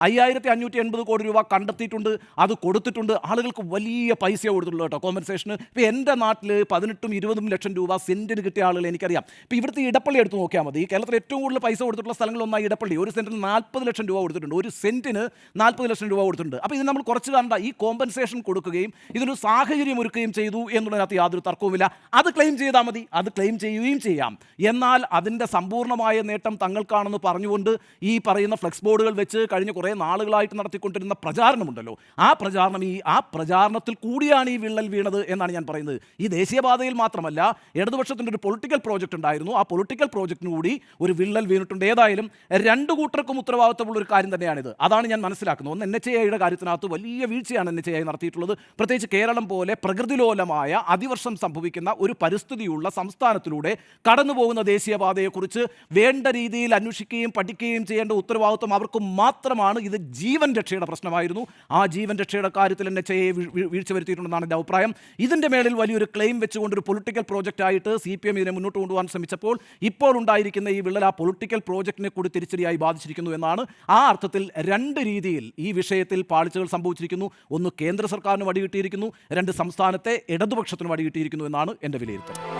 5580 കോടി രൂപ കണ്ടെത്തിയിട്ടുണ്ട്, അത് കൊടുത്തിട്ടുണ്ട്. ആളുകൾക്ക് വലിയ പൈസ കൊടുത്തിട്ടുള്ളൂ കേട്ടോ കോമ്പൻസേഷന്. ഇപ്പോൾ എൻ്റെ നാട്ടിൽ 18-20 ലക്ഷം രൂപ സെൻറ്റിന് കിട്ടിയ ആളുകൾ എനിക്കറിയാം. ഇപ്പോൾ ഇവിടുത്തെ ഇടപ്പള്ളി എടുത്ത് നോക്കിയാൽ മതി. കേരളത്തിൽ ഏറ്റവും കൂടുതൽ പൈസ കൊടുത്തിട്ടുള്ള സ്ഥലങ്ങളൊന്നായി ഇടപ്പള്ളി. ഒരു സെൻറ്റിന് 40 ലക്ഷം രൂപ കൊടുത്തിട്ടുണ്ട്, ഒരു സെൻറ്റിന് 40 ലക്ഷം രൂപ കൊടുത്തിട്ടുണ്ട്. അപ്പോൾ ഇത് നമ്മൾ കുറച്ച് കാണണ്ട, ഈ കോമ്പൻസേഷൻ കൊടുക്കുകയും ഇതിനൊരു സാഹചര്യം ഒരുക്കുകയും ചെയ്തു എന്നുള്ളതിനകത്ത് യാതൊരു തർക്കവുമില്ല. അത് ക്ലെയിം ചെയ്താൽ മതി, അത് ക്ലെയിം ചെയ്യുകയും ചെയ്യാം. എന്നാൽ അതിൻ്റെ സമ്പൂർണ്ണമായ നേട്ടം തങ്ങൾക്കാണെന്ന് പറഞ്ഞുകൊണ്ട് ഈ പറയുന്ന ഫ്ലെക്സ് ബോർഡുകൾ വെച്ച് കഴിഞ്ഞ കുറേ നാളുകളായിട്ട് നടത്തിക്കൊണ്ടിരുന്ന പ്രചാരണമുണ്ടല്ലോ, ആ പ്രചാരണത്തിൽ കൂടിയാണ് ഈ വിള്ളൽ വീണത് എന്നാണ് ഞാൻ പറയുന്നത്. ഈ ദേശീയപാതയിൽ മാത്രമല്ല, ഇടതുപക്ഷത്തിൻ്റെ ഒരു പൊളിറ്റിക്കൽ പ്രോജക്റ്റ് ഉണ്ടായിരുന്നു, ആ പൊളിറ്റിക്കൽ പ്രോജക്റ്റിന് കൂടി ഒരു വിള്ളൽ വീണിട്ടുണ്ട്. ഏതായാലും രണ്ടു കൂട്ടർക്കും ഉത്തരവാദിത്തമുള്ള ഒരു കാര്യം തന്നെയാണിത്. അതാണ് ഞാൻ മനസ്സിലാക്കുന്നത്. ഒന്ന്, NHAIയുടെ കാര്യത്തിനകത്ത് വലിയ വീഴ്ചയാണ് NHAI നടത്തിയിട്ടുള്ളത്. പ്രത്യേകിച്ച് കേരളം പോലെ പ്രകൃതിലോലമായ അതിവർഷം സംഭവിക്കുന്ന ഒരു പരിസ്ഥിതിയുള്ള സംസ്ഥാനത്തിലൂടെ കടന്നു പോകുന്ന ദേശീയപാതയെക്കുറിച്ച് വേണ്ട രീതിയിൽ അന്വേഷിക്കുകയും പഠിക്കുകയും ചെയ്യേണ്ട ഉത്തരവാദിത്വം അവർക്ക് മാത്രമാണ്. ഇത് ജീവൻ രക്ഷയുടെ പ്രശ്നമായിരുന്നു. ആ ജീവൻ രക്ഷയുടെ കാര്യത്തിൽ NHAI വീഴ്ച വരുത്തിയിട്ടുണ്ടെന്നാണ് എൻ്റെ അഭിപ്രായം. ഇതിൻ്റെ മേളിൽ വലിയൊരു ക്ലെയിം വെച്ചുകൊണ്ടൊരു പൊളിറ്റിക്കൽ പ്രോജക്റ്റായിട്ട് CPM ഇതിനെ മുന്നോട്ട് കൊണ്ടുപോകാൻ ശ്രമിച്ചപ്പോൾ ഇപ്പോൾ ഉണ്ടായിരിക്കുന്ന ഈ വിള്ളൽ ആ പൊളിറ്റിക്കൽ പ്രോജക്റ്റിനെ കൂടി തിരിച്ചടിയായി ബാധിച്ചിരിക്കുന്നു എന്നാണ്. ആ അർത്ഥത്തിൽ രണ്ട് രീതിയിൽ ഈ വിഷയത്തിൽ പാളിച്ചകൾ സംഭവിച്ചിരിക്കുന്നു. ഒന്ന്, കേന്ദ്ര സർക്കാരിന് വടി കിട്ടിയിരിക്കുന്നു. രണ്ട്, സംസ്ഥാനത്തെ ഇടതുപക്ഷത്തിന് വടി കിട്ടിയിരിക്കുന്നു എന്നാണ് എൻ്റെ വിലയിരുത്തൽ.